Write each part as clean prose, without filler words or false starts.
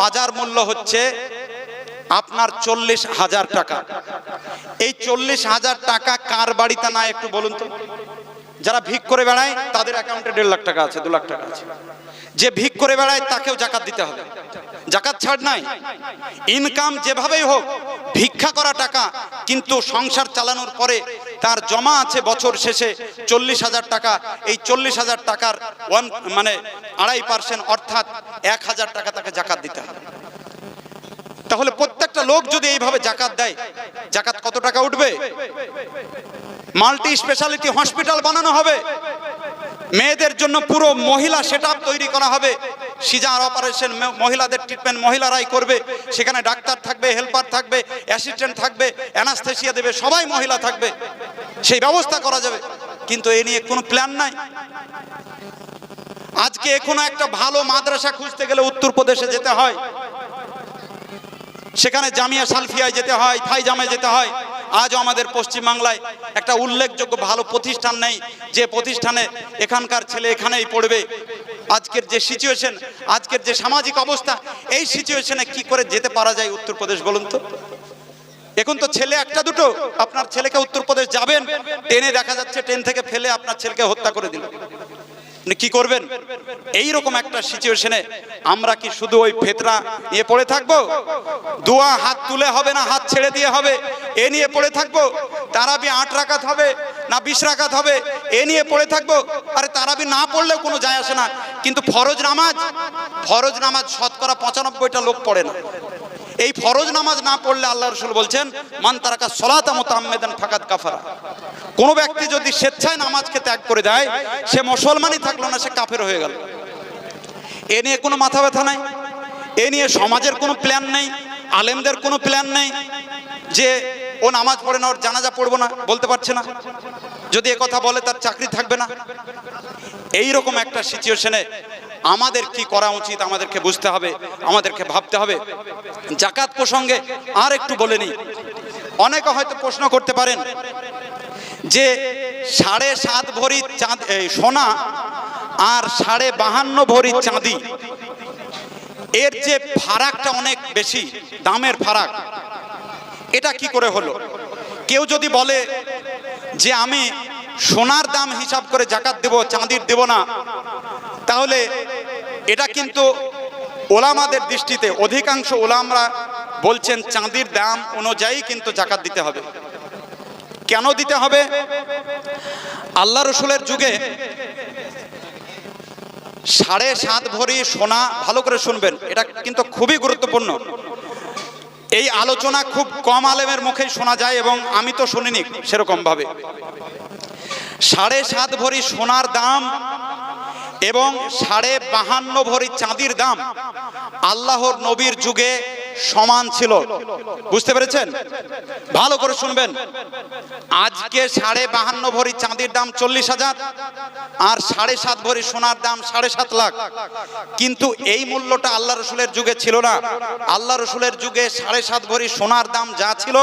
বাজার মূল্য হচ্ছে আপনার 40,000 টাকা। এই 40,000 টাকা কার বাড়িতে না একটু বলুন তো? যারা ভিক করে বেড়ায় তাদের অ্যাকাউন্টে 1.5 লাখ টাকা আছে, 2 লাখ টাকা আছে। যে ভিক করে বেড়ায় তাকেও জাকাত দিতে হবে, জাকাত ছাড় নাই। ইনকাম যেভাবেই হোক, ভিক্ষা করা টাকা কিন্তু সংসার চালানোর পরে তার জমা আছে বছর শেষে 40,000 টাকা। এই 40,000 টাকার 2.5% অর্থাৎ 1,000 টাকা তাকে জাকাত দিতে হবে। তাহলে প্রত্যেকটা লোক যদি এইভাবে জাকাত দেয়, জাকাত কত টাকা উঠবে? মাল্টি স্পেশালিটি হসপিটাল বানানো হবে, মেয়েদের জন্য পুরো মহিলা সেটআপ তৈরি করা হবে, সিজার অপারেশন মহিলাদের ট্রিটমেন্ট মহিলারাই করবে, সেখানে ডাক্তার থাকবে, হেল্পার থাকবে, অ্যাসিস্ট্যান্ট থাকবে, অ্যানাস্থেসিয়া দেবে, সবাই মহিলা থাকবে, সেই ব্যবস্থা করা যাবে। কিন্তু এ নিয়ে কোনো প্ল্যান নাই। আজকে এখনো একটা ভালো মাদ্রাসা খুঁজতে গেলে উত্তরপ্রদেশে যেতে হয়, সেখানে জামিয়া সালফিয়ায় যেতে হয়, ফাইজামে যেতে হয়। আজও আমাদের পশ্চিমবাংলায় একটা উল্লেখযোগ্য ভালো প্রতিষ্ঠান নেই, যে প্রতিষ্ঠানে এখানকার ছেলে এখানেই পড়বে। আজকের যে সিচুয়েশন, আজকের যে সামাজিক অবস্থা, এই সিচুয়েশনে কি করে যেতে পারা যায় উত্তরপ্রদেশ বলুন তো? এখন তো ছেলে একটা দুটো, আপনার ছেলেকে উত্তরপ্রদেশ যাবেন, ট্রেনে দেখা যাচ্ছে ট্রেন থেকে ফেলে আপনার ছেলেকে হত্যা করে দিল, কি করবেন? এই রকম একটা সিচুয়েশনে আমরা কি শুধু ওই ফেতরা নিয়ে পড়ে থাকবো? দোয়া হাত তুলে হবে না, হাত ছেড়ে দিয়ে হবে, এ নিয়ে পড়ে থাকবো? তারাবি 8 রাকাত হবে না 20 রাকাত হবে, এ নিয়ে পড়ে থাকবো? আরে তারাবি না পড়লেও কোনো যায় আসে না, কিন্তু ফরজ নামাজ শতকরা 95টা লোক পড়ে না। এই ফরজ নামাজ না পড়লে আল্লাহ রাসূল বলছেন, মান তারাকা সলাতা মুতাআম্মিদান ফাকাদ কাফারা। কোন ব্যক্তি যদি স্বেচ্ছায় নামাজকে ত্যাগ করে দেয়, সে মুসলমানই থাকলো না, সে কাফের হয়ে গেল। এ নিয়ে কোনো মাথা ব্যথা নাই, এ নিয়ে সমাজের কোনো প্ল্যান নেই, আলেমদের কোনো প্ল্যান নেই যে ও নামাজ পড়ে না, ওর জানাজা পড়বো না, বলতে পারছে না। যদি এ কথা বলে তার চাকরি থাকবে না। এই রকম একটা সিচুয়েশনে আমাদের কি করা উচিত আমাদেরকে বুঝতে হবে, আমাদেরকে ভাবতে হবে। জাকাত প্রসঙ্গে আর একটু বলে নিই। অনেকে হয়তো প্রশ্ন করতে পারেন যে 7.5 ভরি সোনা আর 52.5 ভরি চাঁদি, এর যে ফারাকটা অনেক বেশি, দামের ফারাক, এটা কি করে হলো? কেউ যদি বলে যে আমি সোনার দাম হিসাব করে জাকাত দেব, চাঁদির দেব না, তাহলে এটা কিন্তু ওলামাদের দৃষ্টিতে অধিকাংশ ওলামারা বলছেন চাঁদির দাম অনুযায়ী কিন্তু জাকাত দিতে হবে। কেন দিতে হবে? আল্লাহ রসুলের যুগে 7.5 ভরি সোনা, ভালো করে শুনবেন, এটা কিন্তু খুবই গুরুত্বপূর্ণ। এই আলোচনা খুব কম আলেমের মুখেই শোনা যায় এবং আমি তো শুনিনি সেরকম ভাবে। 7.5 ভরি সোনার দাম এবং 52.5 ভরি চাঁদির দাম আল্লাহর নবীর যুগে সমান ছিল। বুঝতে পেরেছেন? ভালো করে শুনবেন। আজকে 52.5 ভরি চাঁদির দাম 40,000 আর 7.5 ভরি সোনার দাম 7.5 লাখ। কিন্তু এই মূল্যটা আল্লাহ রসুলের যুগে ছিল না। আল্লাহ রসুলের যুগে 7.5 ভরি সোনার দাম যা ছিল,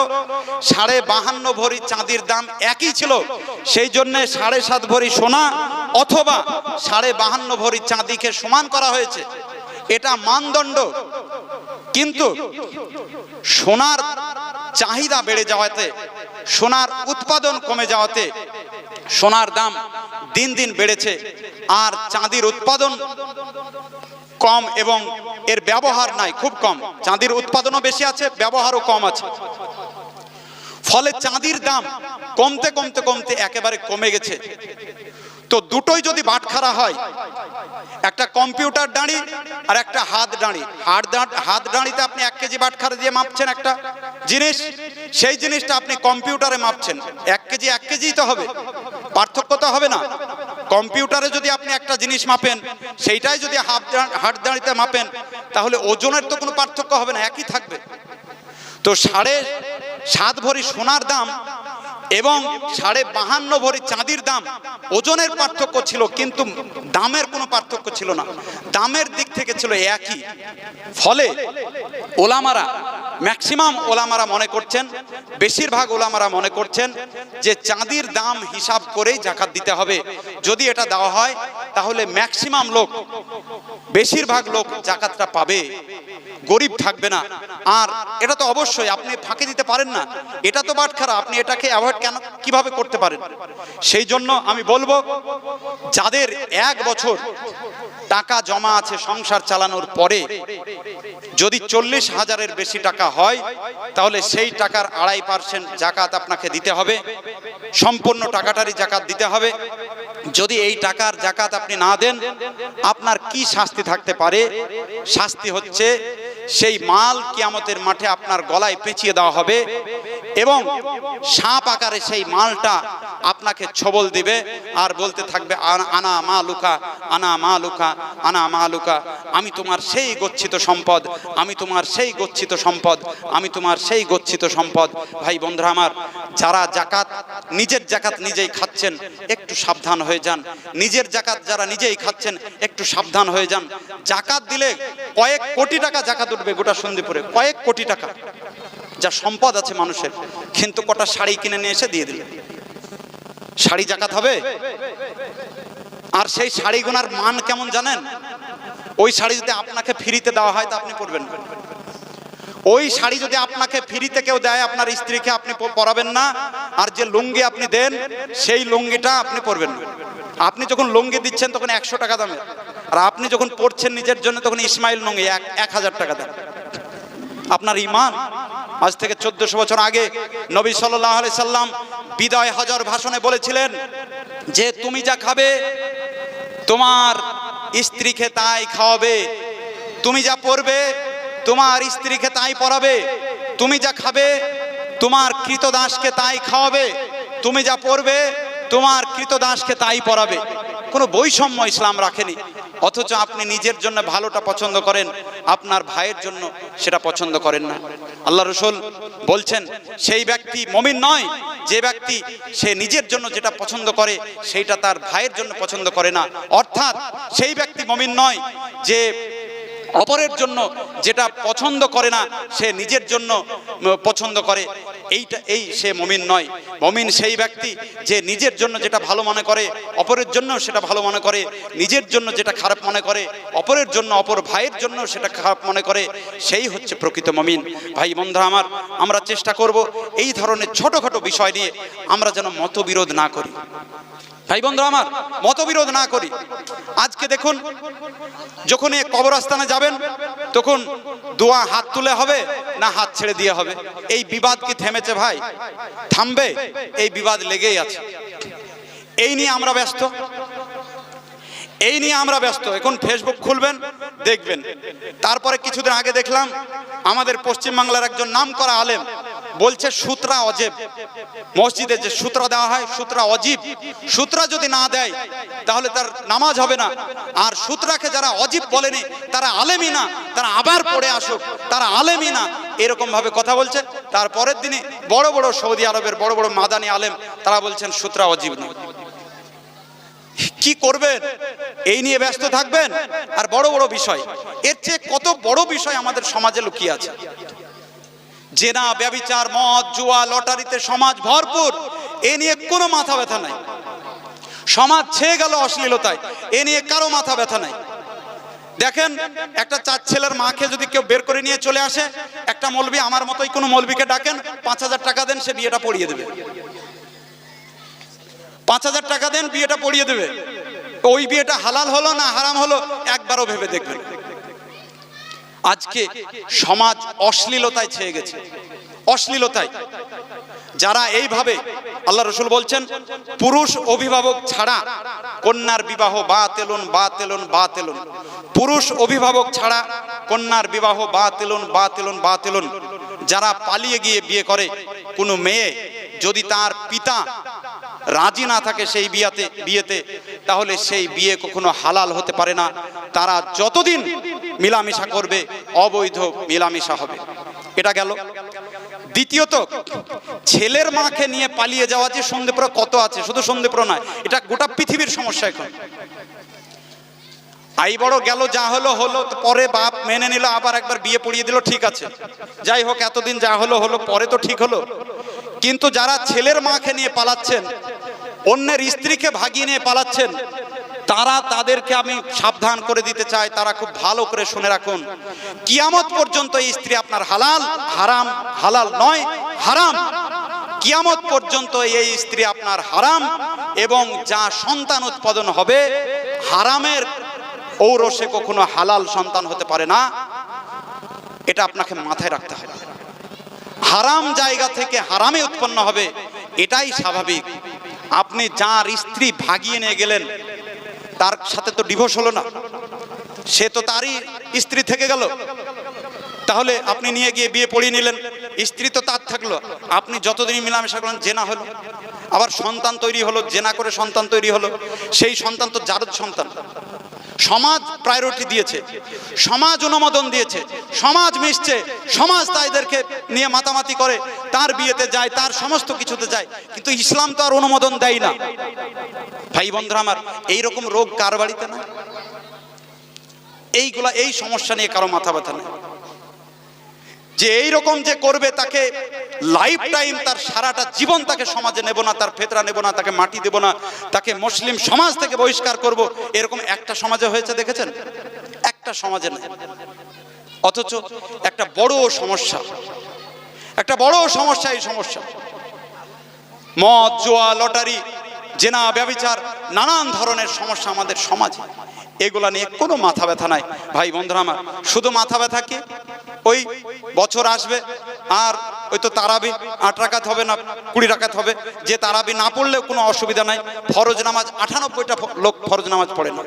52.5 ভরি চাঁদির দাম একই ছিল। সেই জন্য 7.5 ভরি সোনা অথবা 52.5 ভরি চাঁদিকে সমান করা হয়েছে, এটা মানদণ্ড। কিন্তু সোনার চাহিদা বেড়ে যাওয়াতে, সোনার উৎপাদন কমে যাওয়াতে সোনার দাম দিন দিন বেড়েছে, আর চাঁদির উৎপাদন কম এবং এর ব্যবহার নাই, খুব কম। চাঁদির উৎপাদনও বেশি আছে, ব্যবহারও কম আছে। ফলে চাঁদির দাম কমতে কমতে কমতে একেবারে কমে গেছে। তো দুটোই যদি বাটখারা হয়, একটা কম্পিউটার দাঁড়ি আর একটা হাত দাঁড়ি, হাত দাঁড়িতে আপনি 1 কেজি বাটখারা দিয়ে মাপছেন একটা জিনিস, সেই জিনিসটা আপনি কম্পিউটারে মাপছেন, 1 কেজি 1 কেজিই তো হবে, পার্থক্য তো হবে না। কম্পিউটারে যদি আপনি একটা জিনিস মাপেন, সেইটাই যদি হাত দাঁড়িতে মাপেন, তাহলে ওজনের তো কোনো পার্থক্য হবে না, একই থাকবে। তো 7.5 ভরি সোনার দাম এবং 52.5 ভরি চাঁদির দাম, ওজনের পার্থক্য ছিল কিন্তু দামের কোনো পার্থক্য ছিল না, দামের দিক থেকে ছিল একই। ফলে ওলামারা ম্যাক্সিমাম ওলামারা মনে করছেন, বেশিরভাগ ওলামারা মনে করছেন যে চাঁদির দাম হিসাব করেই জাকাত দিতে হবে। যদি এটা দেওয়া হয় তাহলে ম্যাক্সিমাম লোক, বেশিরভাগ লোক জাকাতটা পাবে, গরিব থাকবে না। আর এটা তো অবশ্যই আপনি ফাঁকি দিতে পারেন না, এটা তো বাটখারা, আপনি এটাকে অ্যাভয়েড কিভাবে করতে পারেন? সেই জন্য আমি বলবো, যাদের 1 বছর টাকা জমা আছে সংসার চালানোর পরে, যদি 40,000-এর বেশি টাকা হয় তাহলে সেই টাকার 2.5% জাকাত আপনাকে দিতে হবে, সম্পূর্ণ টাকাটারই জাকাত দিতে হবে। যদি এই টাকার জাকাত আপনি না দেন, আপনার কি শাস্তি থাকতে পারে? শাস্তি হচ্ছে সেই মাল কিয়ামতের মাঠে আপনার গলায় পেঁচিয়ে দেওয়া হবে এবং সাপ আকারে সেই মালটা আপনাকে ছবল দিবে আর বলতে থাকবে, আনা মালুকা, আনা মালুকা, আনা মালুকা, আমি তোমার সেই গচ্ছিত সম্পদ, আমি তোমার সেই গচ্ছিত সম্পদ, আমি তোমার সেই গচ্ছিত সম্পদ। ভাই বন্ধুরা আমার, যারা জাকাত, নিজের জাকাত নিজেই খাচ্ছেন, একটু সাবধান হয়ে যান। নিজের জাকাত যারা নিজেই খাচ্ছেন, একটু সাবধান হয়ে যান। জাকাত দিলে কয়েক কোটি টাকা জাকাত উঠবে গোটা সন্দীপুরে, কয়েক কোটি টাকা যা সম্পদ আছে মানুষের, কিন্তু কটা শাড়ি কিনে নিয়ে এসে দিয়ে দিল, শাড়ি জাকাত হবে? আর সেই শাড়িগুনার মান কেমন জানেন? ওই শাড়ি যদি আপনাকে ফ্রিতে দেওয়া হয় তা আপনি পরবেন না। ওই শাড়ি যদি আপনাকে ফ্রিতে কেউ দেয়, আপনার স্ত্রীকে, আপনি পরাবেন না। আর যে লুঙ্গি আপনি দেন, সেই লুঙ্গিটা আপনি পরবেন না। আপনি যখন লুঙ্গি দিচ্ছেন তখন 100 টাকা দামের, আর আপনি যখন পরছেন নিজের জন্য তখন ইসমাইল লুঙ্গি 1000 টাকা দাম। আপনার ঈমান। আজ থেকে 1400 বছর আগে নবী সাল্লাল্লাহু আলাইহি সাল্লাম বিদায় হজর ভাষণে বলেছিলেন যে তুমি যা খাবে তোমার স্ত্রীকে তাই খাওয়াবে, তুমি যা পরবে তোমার স্ত্রীকে তাই পরাবে, তুমি যা খাবে তোমার কৃতদাসকে তাই খাওয়াবে, তুমি যা পরবে তোমার কৃতদাসকে তাই পরাবে। কোনো বৈষম্য ইসলাম রাখেনি। অথচ আপনি নিজের জন্য ভালোটা পছন্দ করেন, আপনার ভাইয়ের জন্য সেটা পছন্দ করেন না। আল্লাহ রাসূল বলছেন, সেই ব্যক্তি মুমিন নয় যে ব্যক্তি সে নিজের জন্য যেটা পছন্দ করে সেইটা তার ভাইয়ের জন্য পছন্দ করে না। অর্থাৎ সেই ব্যক্তি মুমিন নয় যে অপরের জন্য যেটা পছন্দ করে না সে নিজের জন্য পছন্দ করে, এই সে মুমিন নয়। মুমিন সেই ব্যক্তি যে নিজের জন্য যেটা ভালো মনে করে অপরের জন্য সেটা ভালো মনে করে, নিজের জন্য যেটা খারাপ মনে করে অপরের জন্য, অপর ভাইয়ের জন্য সেটা খারাপ মনে করে, সেই হচ্ছে প্রকৃত মুমিন। ভাই বন্ধুরা আমার, আমরা চেষ্টা করব এই ধরনের ছোটখাটো বিষয় নিয়ে আমরা যেন মতবিরোধ না করি। ভাই বন্ধুরা আমার, মতবিরোধ না করি। আজকে দেখুন, যখন এই কবরস্থানে যাবেন তখন দোয়া হাত তুলে হবে না হাত ছেড়ে দিয়ে হবে? এই বিবাদ কি থেমেছে ভাই? থামবে? এই বিবাদ লেগেই আছে। এই নিয়ে আমরা ব্যস্ত, এই নিয়ে আমরা ব্যস্ত। এখন ফেসবুক খুলবেন দেখবেন। তারপরে কিছুদিন আগে দেখলাম আমাদের পশ্চিমবাংলার একজন নামকরা আলেম বলছে সূত্রা অজেব। মসজিদে যে সূত্রা দেওয়া হয় সূত্রা অজীব, সূত্রা যদি না দেয় তাহলে তার নামাজ হবে না। আর সূত্রাকে যারা অজীব বলেনি তারা আলেমই না, তারা আবার পড়ে আসুক, তারা আলেমই না, এরকম ভাবে কথা বলছে। তারপরের দিনে বড় বড় সৌদি আরবের বড় বড় মাদানি আলেম তারা বলছেন সূত্রা অজীব না। কি করবেন? এই নিয়ে ব্যস্ত থাকবেন। আর বড় বড় বিষয়, এর চেয়ে কত বড় বিষয় আমাদের সমাজে লুকিয়ে আছে। জেনা, ব্যভিচার, মদ, জুয়া, লটারিতে সমাজ ভরপুর, এ নিয়ে কোনো মাথা ব্যথা নাই। সমাজ ছেয়ে গেল অশ্লীলতায়, এ নিয়ে কারো মাথা ব্যথা নাই। দেখেন, একটা 4 ছেলের মাকে যদি কেউ বের করে নিয়ে চলে আসে, একটা মৌলবি, আমার মতোই কোনো মৌলবিকে ডাকেন, 5000 টাকা দেন, সে বিয়েটা পড়িয়ে দেবে। 5000 টাকা দেন, বিয়েটা পড়িয়ে দেবে। ওই বিয়েটা হালাল হলো না হারাম হলো একবারও ভেবে দেখবেন। আজকে সমাজ অশ্লীলতায় ছেয়ে গেছে, অশ্লীলতায়। যারা এইভাবে, আল্লাহ রাসূল বলছেন পুরুষ অভিভাবক ছাড়া কন্যার বিবাহ বাতিলুন বাতিলুন বাতিলুন, পুরুষ অভিভাবক ছাড়া কন্যার বিবাহ বাতিলুন বাতিলুন বাতিলুন। যারা পালিয়ে গিয়ে বিয়ে করে কোনো মেয়ে, যদি তার পিতা রাজি না থাকে সেই বিয়েতে, তাহলে সেই বিয়ে কখনো হালাল হতে পারে না। তারা যতদিন মিলামিশা করবে অবৈধ মিলামিশা হবে। এটা গেল। দ্বিতীয়ত, ছেলের মাকে নিয়ে পালিয়ে যাওয়া যে সন্দেহপ্র কত আছে, শুধু সন্দেহপ্র নয়, এটা গোটা পৃথিবীর সমস্যা এখন। আই বড় গেল, যা হলো হলো, পরে বাপ মেনে নিল, আবার একবার বিয়ে পড়িয়ে দিল, ঠিক আছে, যাই হোক এতদিন যা হলো হলো, পরে তো ঠিক হলো। কিন্তু যারা ছেলের মাকে নিয়ে পালাচ্ছেন, অন্যের স্ত্রীকে ভাগিয়ে নিয়ে পালাচ্ছেন, তাদেরকে আমি সাবধান করে দিতে চাই, তারা খুব ভালো করে শুনে রাখুন, কিয়ামত পর্যন্ত এই স্ত্রী আপনার হালাল, হারাম হালাল নয়, হারাম। কিয়ামত পর্যন্ত এই স্ত্রী আপনার হারাম, এবং যা সন্তান উৎপাদন হবে হারামের ঔরসে কখনো হালাল সন্তান হতে পারে না। এটা আপনাকে মাথায় রাখতে হবে। হারাম জায়গা থেকে হারামে উৎপন্ন হবে, এটাই স্বাভাবিক। আপনি যার স্ত্রী ভাগিয়ে নিয়ে গেলেন, তার সাথে তো ডিভোর্স হলো না, সে তো তারই স্ত্রী থেকে গেল। তাহলে আপনি নিয়ে গিয়ে বিয়ে পড়িয়ে নিলেন, স্ত্রী তো তার থাকলো, আপনি যতদিন মিলামেশা করলেন, জেনা হলো, আবার সন্তান তৈরি হলো, জেনা করে সন্তান তৈরি হলো, সেই সন্তান তো জারদ সন্তান। সমাজ প্রায়োরিটি দিয়েছে, সমাজ অনুমোদন দিয়েছে, সমাজ মিশছে, সমাজ তাদেরকে নিয়ে মাতামাতি করে, তার বিয়েতে যায়, তার সমস্ত কিছুতে যায়, কিন্তু ইসলাম তো আর অনুমোদন দেয় না। ভাই বন্ধুরা আমার, এইরকম রোগ কার বাড়িতে না? এইগুলা, এই সমস্যা নিয়ে কারো মাথা ব্যথা নেই যে এইরকম যে করবে তাকে লাইফ টাইম, তার সারাটা জীবন তাকে সমাজে নেব না, তার ফেতরা নেব না, তাকে মাটি দেব না, তাকে মুসলিম সমাজ থেকে বহিষ্কার করব, এরকম একটা সমাজে হয়েছে দেখেছেন? একটা সমাজে না। অথচ একটা বড় সমস্যা, একটা বড় সমস্যা, এই সমস্যা মদ, জুয়া, লটারি, জেনা, ব্যভিচার, নানান ধরনের সমস্যা আমাদের সমাজে। এগুলা নিয়ে কোনো মাথা ব্যথা নাই ভাই বন্ধুরা আমার। শুধু মাথা ব্যথা কি, ওই বছর আসবে আর ওই তো তারাবি 8 রাকাত হবে না 20 রাকাত হবে, যে তারাবি না পড়লেও কোনো অসুবিধা নাই। ফরজ নামাজ 98টা লোক ফরজ নামাজ পড়ে না,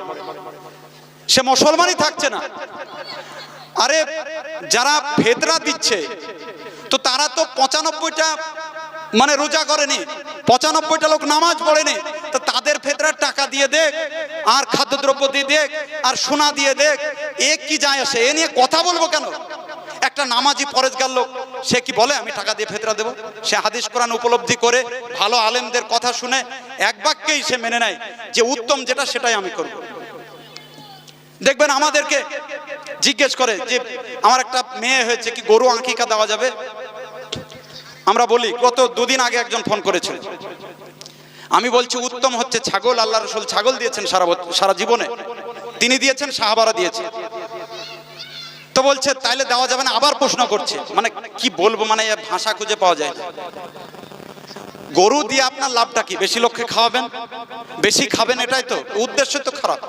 সে মুসলমানই থাকছে না। আরে যারা ফেতরা দিচ্ছে, তো তারা তো 95টা মানে রোজা করেনি, 95টা লোক নামাজ পড়েনি, তো তাদের ফেতরার টাকা দিয়ে দেখ, আর খাদ্যদ্রব্য দিয়ে দেখ, আর সোনা দিয়ে দেখ, এ কি যায় আসে? এ নিয়ে কথা বলবো কেন? একটা নামাজি পরেজগার লোক, সে কি বলে আমি টাকা দিয়ে ফেতরা দেব? সে হাদিস কোরআন উপলব্ধি করে, ভালো আলেমদের কথা শুনে এক বাক্যেই সে মেনে নেয় যে উত্তম যেটা সেটাই আমি করব। দেখবেন আমাদেরকে জিজ্ঞেস করে যে আমার একটা মেয়ে হয়েছে, কি গরু আঁকিকা দেওয়া যাবে? আমরা বলি, গত 2 দিন আগে একজন ফোন করেছিল, আমি বলছি উত্তম হচ্ছে ছাগল। আল্লাহ রাসূল ছাগল দিয়েছেন সারা জীবনে, তিনি দিয়েছেন, সাহাবারা দিয়েছে। তো বলছে তাইলে দেওয়া যাবে না? আবার প্রশ্ন করছে, মানে কি বলবো, মানে ভাষা খুঁজে পাওয়া যায় না। গরু দিয়ে আপনার লাভটা কি? বেশি লোককে খাওয়াবেন, বেশি খাবেন, এটাই তো উদ্দেশ্যই তো খারাপ,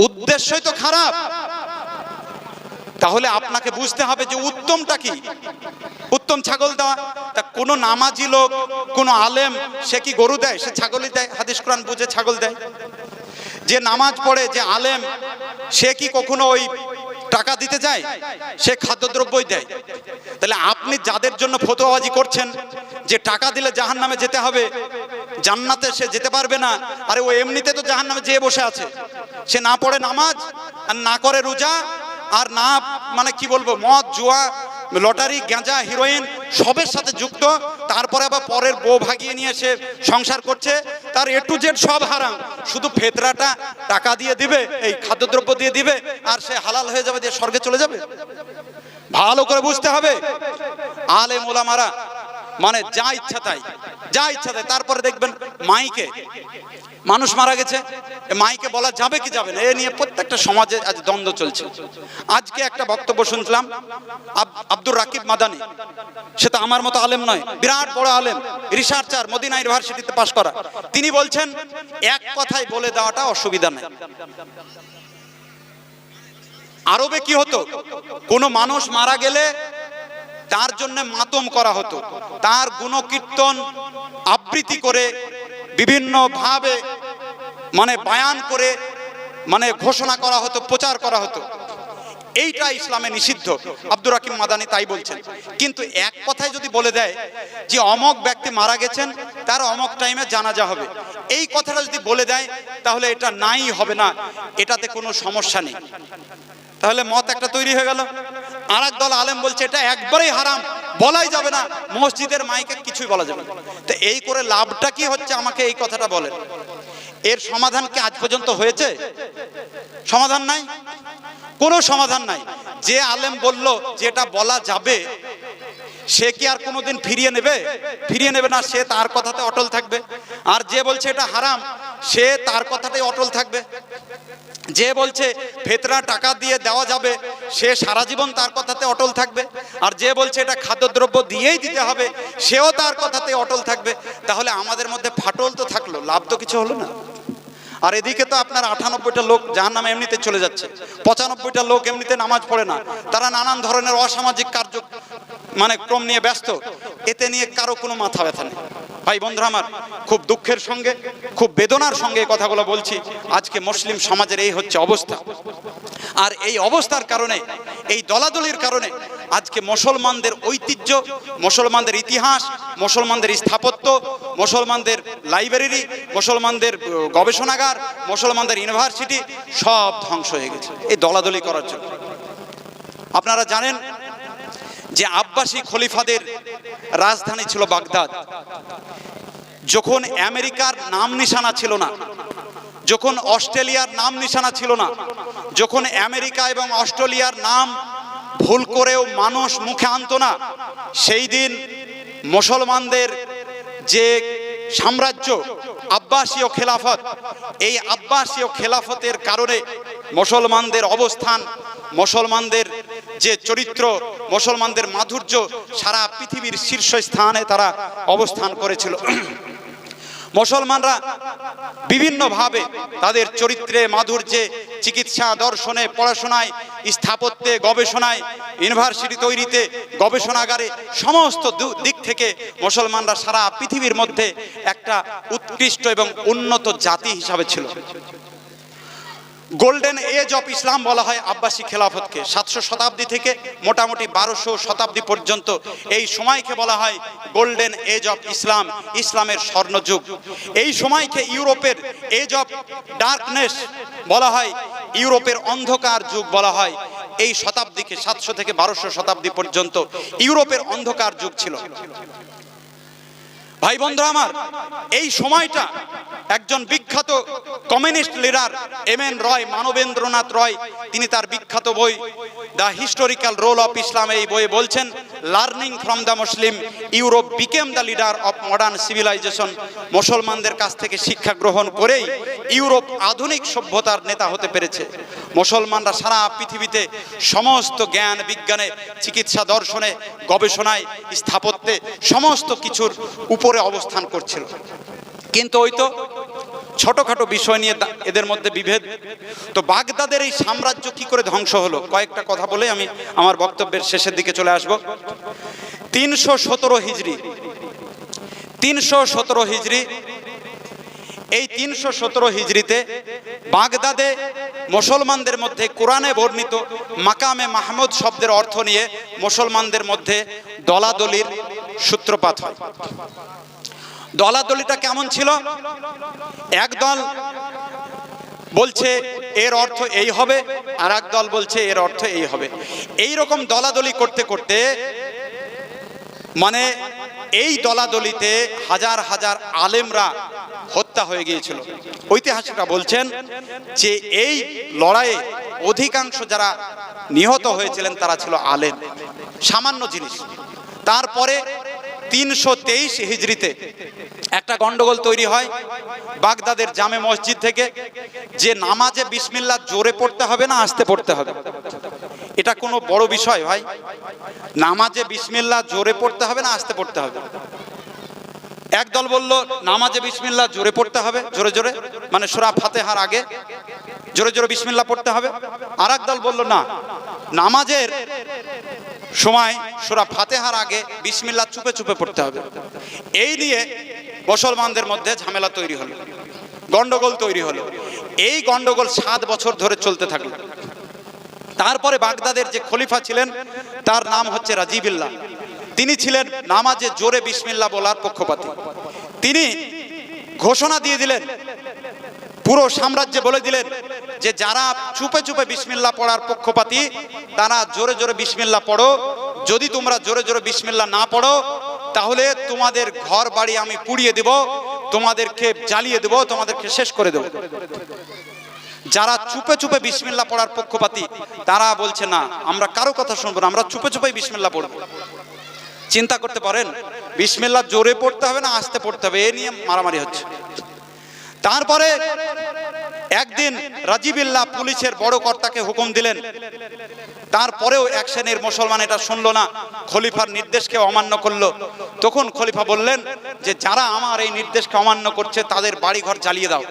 উদ্দেশ্যই তো খারাপ। তাহলে আপনাকে বুঝতে হবে যে উত্তমটা কি। উত্তম ছাগল দেওয়া। তা কোনো নামাজি লোক, কোনো আলেম, সে কি গরু দেয়? সে ছাগলই দেয়, হাদিস কোরআন বুঝে ছাগল দেয়। যে নামাজ পড়ে, যে আলেম, সে কি কখনো ওই টাকা দিতে যায়? সে খাদ্যদ্রব্যই দেয়। তাহলে আপনি যাদের জন্য ফতোয়াবাজি করছেন যে টাকা দিলে জাহান্নামে যেতে হবে, জান্নাতে সে যেতে পারবে না, আরে ও এমনিতে তো জাহান্নামে যেয়ে বসে আছে। সে না পড়ে নামাজ, আর না করে রোজা, আর না মানে কি বলবো, মদ, জুয়া, লটারি, গাঁজা, হিরোইন সবের সাথে যুক্ত, তারপরে আবার পরের বউ ভাগিয়ে নিয়ে সে সংসার করছে, তার A to Z সব হারাম। শুধু ফেতরাটা টাকা দিয়ে দিবে, এই খাদ্যদ্রব্য দিয়ে দিবে, আর সে হালাল হয়ে যাবে, দিয়ে স্বর্গে চলে যাবে। ভালো করে বুঝতে হবে। আলেম ওলামারা মানে যা ইচ্ছা তাই, যা ইচ্ছা তাই। তারপরে দেখবেন মাইকে, মানুষ মারা গেছে, মাইকে বলা যাবে কি যাবে না, এ নিয়ে প্রত্যেকটা সমাজে আজ দ্বন্দ্ব চলছে। আজকে একটা বক্তব্য শুনছিলাম, আব্দুর রাকিব মাদানি, সে তো আমার মতো আলেম নয়, বিরাট বড় আলেম, রিসার্চার, মদিনা ইউনিভার্সিটিতে পাশ করা। তিনি বলছেন এক কথায় বলে দেওয়াটা অসুবিধা নেই। আরবে কি হতো, কোনো মানুষ মারা গেলে তার জন্য মাতম করা হতো, তার গুণকীর্তন আবৃত্তি করে বিভিন্ন ভাবে মানে বায়ান করে মানে ঘোষণা করা হতো, প্রচার করা হতো। এইটা ইসলামে নিষিদ্ধ। আব্দুর রাকিব মাদানি তাই বলছেন। কিন্তু এক কথায় যদি বলে দেয় যে অমক ব্যক্তি মারা গেছেন, তার অমক টাইমে জানাজা হবে, এই কথাটা যদি বলে দেয়, তাহলে এটা নাই হবে না, এটাতে কোনো সমস্যা নেই। তাহলে মত একটা তৈরি হয়ে গেল। আর এক দল আলেম বলছে এটা একবারেই হারাম, বলাই যাবে না, মসজিদের মাইকে কিছুই বলা যাবে না। তো এই করে লাভটা কি হচ্ছে, আমাকে এই কথাটা বলেন। এর সমাধান কি আজ পর্যন্ত হয়েছে? সমাধান নাই, কোনো সমাধান নাই। যে আলেম বলল যে এটা বলা যাবে, সে কি আর কোনোদিন ফিরিয়ে নেবে? ফিরিয়ে নেবে না, সে তার কথাতে অটল থাকবে। আর যে বলছে এটা হারাম, সে তার কথাতেই অটল থাকবে। যে বলছে ফেতরা টাকা দিয়ে দেওয়া যাবে, সে সারা জীবন তার কথাতে অটল থাকবে। আর যে বলছে এটা খাদ্যদ্রব্য দিয়েই দিতে হবে, সেও তার কথাতে অটল থাকবে। তাহলে আমাদের মধ্যে ফাটল তো থাকলো, লাভ তো কিছু হলো না। আর এদিকে তো আপনার 98টা লোক জাহান্নামে এমনিতে চলে যাচ্ছে, 95টা লোক এমনিতে নামাজ পড়ে না, তারা নানান ধরনের অসামাজিক কার্য ক্রম নিয়ে ব্যস্ত। এতে নিয়ে কারো কোনো মাথা ব্যথা নেই। ভাই বন্ধুরা আমার, খুব দুঃখের সঙ্গে, খুব বেদনার সঙ্গে এই কথাগুলো বলছি। আজকে মুসলিম সমাজের এই হচ্ছে অবস্থা। আর এই অবস্থার কারণে, এই দলাদলির কারণে আজকে মুসলমানদের ঐতিহ্য, মুসলমানদের ইতিহাস, মুসলমানদের স্থাপত্য, মুসলমানদের লাইব্রেরি, মুসলমানদের গবেষণাগার, মুসলমানদের ইউনিভার্সিটি সব ধ্বংস হয়ে গেছে এই দলাদলি করার জন্য। আপনারা জানেন যে আব্বাসী খলিফাদের রাজধানী ছিল বাগদাদ। যখন আমেরিকার নাম নিশানা ছিল না, যখন অস্ট্রেলিয়ার নাম নিশানা ছিল না, যখন আমেরিকা এবং অস্ট্রেলিয়ার নাম ভুল করেও মানুষ মুখে আনতো না, সেই দিন মুসলমানদের যে সাম্রাজ্য আব্বাসীয় খেলাফত, এই আব্বাসীয় খেলাফতের কারণে মুসলমানদের অবস্থান, মুসলমানদের যে চরিত্র, মুসলমানদের মাধুর্য সারা পৃথিবীর শীর্ষস্থানে তারা অবস্থান করেছিল। মুসলমানরা বিভিন্নভাবে তাদের চরিত্রে, মাধুর্যে, চিকিৎসা, দর্শনে, পড়াশোনায়, স্থাপত্যে, গবেষণায়, ইউনিভার্সিটি তৈরিতে, গবেষণাগারে সমস্ত দিক থেকে মুসলমানরা সারা পৃথিবীর মধ্যে একটা উৎকৃষ্ট এবং উন্নত জাতি হিসাবে ছিল। গোল্ডেন এজ অফ ইসলাম বলা হয় আব্বাসী খেলাফতকে। 700 শতাব্দী থেকে মোটামুটি 1200 শতাব্দী পর্যন্ত এই সময়কে বলা হয় গোল্ডেন এজ অফ ইসলাম, ইসলামের স্বর্ণযুগ। এই সময়কে ইউরোপের এজ অফ ডার্কনেস বলা হয়, ইউরোপের অন্ধকার যুগ বলা হয়। এই শতাব্দীকে 700 থেকে 1200 শতাব্দী পর্যন্ত ইউরোপের অন্ধকার যুগ ছিল। ভাই বন্ধু আমার, এই সময়টা একজন বিখ্যাত কমিউনিস্ট লিডার এমএন রয়, মানবেন্দ্রনাথ রয়, তিনি তার বিখ্যাত বই the historical role of Islam, এই বইয়ে বলছেন, learning from the Muslim Europe became the leader of modern civilization. মুসলমানদের কাছ থেকে শিক্ষা গ্রহণ করেই ইউরোপ আধুনিক সভ্যতার নেতা হতে পেরেছে। মুসলমানরা সারা পৃথিবীতে সমস্ত জ্ঞান বিজ্ঞানে, চিকিৎসা, দর্শনে, গবেষণায়, স্থাপত্যে সমস্ত কিছুর উপরে অবস্থান করছিল। কিন্তু ওই তো ছোটখাটো বিষয় নিয়ে এদের মধ্যে বিভেদ। তো বাগদাদের এই সাম্রাজ্য কি করে ধ্বংস হলো, কয়েকটা কথা বলে আমি আমার বক্তব্যের শেষের দিকে চলে আসব। 317 হিজরি, 317 হিজরি, এই 317 হিজরিতে বাগদাদে মুসলমানদের মধ্যে কোরআনে বর্ণিত মাকামে মাহমুদ শব্দের অর্থ নিয়ে মুসলমানদের মধ্যে দলাদলির সূত্রপাত হয়। দলাদলিটা কেমন ছিল? একদল বলছে এর অর্থ এই হবে, আর এক দল বলছে এর অর্থ এই হবে। এই রকম দলাদলি করতে করতে এই দলাদলিতে হাজার হাজার আলেমরা হত্যা হয়ে গিয়েছিল। ঐতিহাসিকরা বলছেন যে এই লড়াইয়ে অধিকাংশ যারা নিহত হয়েছিলেন তারা ছিল আলেম, সামান্য জিনিস। তারপরে 323 হিজরিতে একটা গন্ডগোল তৈরি হয় বাগদাদের জামে মসজিদ থেকে, যে নামাজে বিসমিল্লাহ জোরে পড়তে হবে না আস্তে পড়তে হবে। এটা কোনো বড় বিষয় ভাই? নামাজে বিসমিল্লাহ জোরে পড়তে হবে না আস্তে পড়তে হবে? একদল বলল নামাজে বিসমিল্লাহ জোরে পড়তে হবে, জোরে জোরে, সূরা ফাতিহার আগে জোরে জোরে বিসমিল্লাহ পড়তে হবে। আর এক দল বলল না, নামাজের সময় সূরা ফাতিহার আগে বিসমিল্লাহ চুপে চুপে পড়তে হবে। এই নিয়ে মুসলমানদের মধ্যে ঝামেলা তৈরি হলো, গন্ডগোল তৈরি হলো। এই গন্ডগোল 7 বছর ধরে চলতে থাকলো। তারপরে বাগদাদের যে খলিফা ছিলেন তার নাম হচ্ছে রাজিবিল্লাহ। তিনি ছিলেন নামাজে জোরে বিসমিল্লাহ বলার পক্ষপাতী। তিনি ঘোষণা দিয়ে দিলেন, পুরো সাম্রাজ্যে বলে দিলেন যে যারা চুপে চুপে বিসমিল্লাহ পড়ার পক্ষপাতী তারা জোরে জোরে বিসমিল্লাহ পড়ো। যদি তোমরা জোরে জোরে বিসমিল্লাহ না পড়ো তাহলে তোমাদের ঘর বাড়ি আমি পুড়িয়ে দেব, তোমাদেরকে জ্বালিয়ে দেবো, তোমাদেরকে শেষ করে দেবো। যারা চুপে চুপে বিসমিল্লাহ পড়ার পক্ষপাতী তারা বলছে না, আমরা কারো কথা শুনবো না, আমরা চুপে চুপে বিসমিল্লাহ পড়বো। চিন্তা করতে পারেন, বিসমিল্লাহ জোরে পড়তে হবে না আস্তে পড়তে হবে, এ নিয়ে মারামারি হচ্ছে। তারপরে একদিন রাজিবিল্লাহ পুলিশের বড় কর্তাকে হুকুম দিলেন, তারপরেও এক শ্রেণীর মুসলমান এটা শুনলো না, খলিফার নির্দেশকে অমান্য করলো। তখন খলিফা বললেন যে যারা আমার এই নির্দেশকে অমান্য করছে তাদের বাড়িঘর জ্বালিয়ে দাও।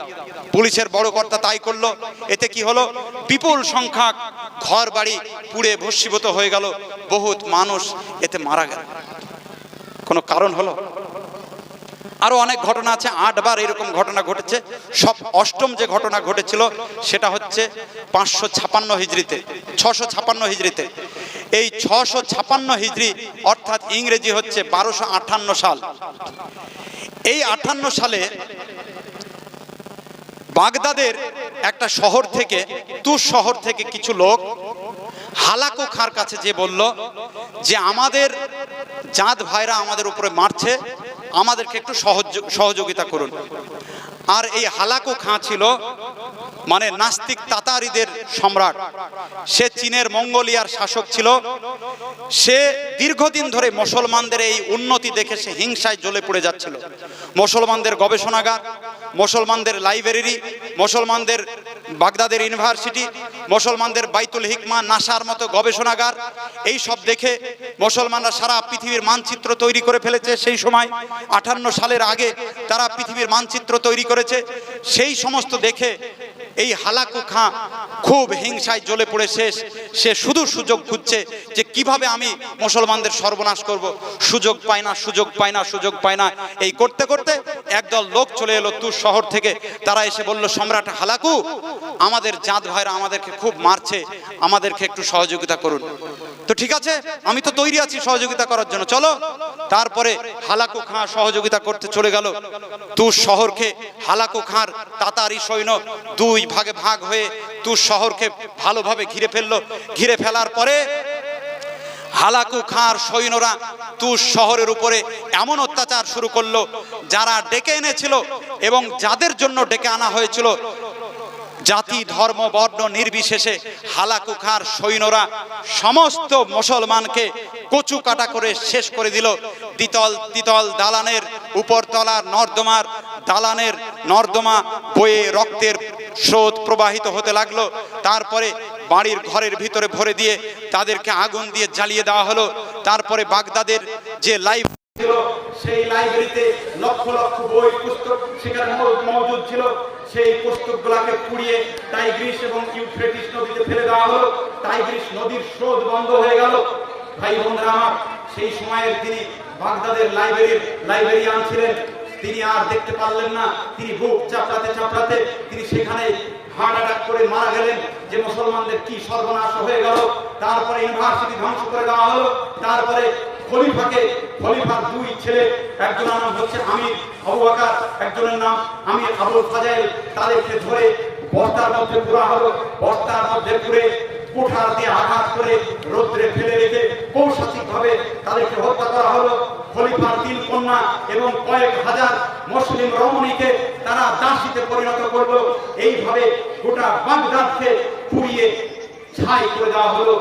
পুলিশের বড় কর্তা তাই করলো। এতে কি হলো, বিপুল সংখ্যক ঘর বাড়ি পুড়ে ভস্মীভূত হয়ে গেল, বহুত মানুষ এতে মারা গেল। কোনো কারণ হলো? আরো অনেক ঘটনা আছে, 8 বার এরকম ঘটনা ঘটেছে। সব অষ্টম যে ঘটনা ঘটেছিল সেটা হচ্ছে 556 হিজরিতে, 656 হিজরিতে। এই 656 হিজরি অর্থাৎ ইংরেজি হচ্ছে 1258 সাল। এই 58 সালে বাগদাদের একটা শহর থেকে, তুস শহর থেকে কিছু লোক হালাকু খাঁর কাছে যে বলল যে আমাদের জাত ভাইরা আমাদের উপরে মারছে, আমাদেরকে একটু সহযোগিতা করুন। আর এই হালাকু খাঁ ছিল মানে নাস্তিক তাতারিদের সম্রাট। সে চীনের মঙ্গোলিয়ার শাসক ছিল। সে দীর্ঘদিন ধরে মুসলমানদের এই উন্নতি দেখে সে হিংসায় জ্বলে পড়ে যাচ্ছিল। মুসলমানদের গবেষণাগার, মুসলমানদের লাইব্রেরি, মুসলমানদের বাগদাদের ইউনিভার্সিটি, মুসলমানদের বাইতুল হিকমা, নাসার মতো গবেষণাগার, এই সব দেখে মুসলমানরা সারা পৃথিবীর মানচিত্র তৈরি করে ফেলেছে। সেই সময় 58 সালের আগে তারা পৃথিবীর মানচিত্র তৈরি করেছে। সেই সমস্ত দেখে এই হালাকু খাঁ খুব হিংসায় জ্বলে পড়ে সে শুধু সুযোগ খুঁজছে যে কিভাবে আমি মুসলমানদের সর্বনাশ করব। সুযোগ পায় না, সুযোগ পায় না, সুযোগ পায় না। এই করতে করতে একদল লোক চলে এলো তুর শহর থেকে। তারা এসে বলল, সম্রাট হালাকু, আমাদের জাত ভাইরা আমাদেরকে খুব মারছে, আমাদেরকে একটু সহযোগিতা করুন। তো ঠিক আছে, আমি তো তৈরি আছি সহযোগিতা করার জন্য, চলো। তারপরে হালাকু খাঁ সহযোগিতা করতে চলে গেল। তুর শহরকে হালাকু খাঁর তাতারি সৈন্য 2 ভাগে ভাগ হয়ে তুর শহরকে ভালোভাবে ঘিরে ফেললো। ঘিরে ফেলার পরে হালাকু খাঁর সৈন্যরা তুর শহরের উপরে এমন অত্যাচার শুরু করলো, যারা ডেকে এনেছিল এবং যাদের জন্য ডেকে আনা হয়েছিল, জাতি ধর্ম বর্ণ নির্বিশেষে হালাকু খাঁর সৈন্যরা সমস্ত মুসলমানকে কচু কাটা করে শেষ করে দিল। দ্বিতল দালানের উপরতলার নর্দমার দালানের নর্দমা বয়ে রক্তের স্রোত প্রবাহিত হতে লাগলো। তারপরে বাড়ির ঘরের ভিতরে ভরে দিয়ে তাদেরকে আগুন দিয়ে জ্বালিয়ে দেওয়া হলো। তারপরে বাগদাদের যে লাইব্রেরি ছিল, সেই লাইব্রেরিতে লক্ষ লক্ষ বই পুস্তক সেখানে মজুদ ছিল, সেই পুস্তকগুলোকে পুড়িয়ে টাইগ্রিস এবং ইউফ্রেটিস নদীতে ফেলে দেওয়া হলো। টাইগ্রিস নদীর স্রোত বন্ধ হয়ে গেল। ভাই বোনেরা আমার, সেই সময়ের তিনি বাগদাদের লাইব্রেরিয়ান ছিলেন। তিনি আর দেখতে পারলেন না, তিনি বুক চাপড়াতে চাপড়াতে তিনি সেখানে হার্ট অ্যাটাক করে মারা গেলেন যে মুসলমানদের কি সর্বনাশ হয়ে গেল। তারপরে ইউনিভার্সিটি ধ্বংস করে দেওয়া হলো। তারপরে খলিফার 2 ছেলে, একজনের নাম হচ্ছে আমির আবু বকর, একজনের নাম আমির আবুল ফাজাইল, তাদেরকে ধরে বস্তার মধ্যে পুরা হলো। বস্তার মধ্যে পুরে কুঠার দিয়ে আঘাত করে রৌদ্রে ফেলে রেখে কৌশাসিকভাবে তাদেরকে হত্যা করা হলো। খলিফার 3 কন্যা এবং কয়েক হাজার মুসলিম রমণীকে তারা দাসীতে পরিণত করলো। এইভাবে গোটা বাগদাদকে পুড়িয়ে ছাই করে দেওয়া হলো।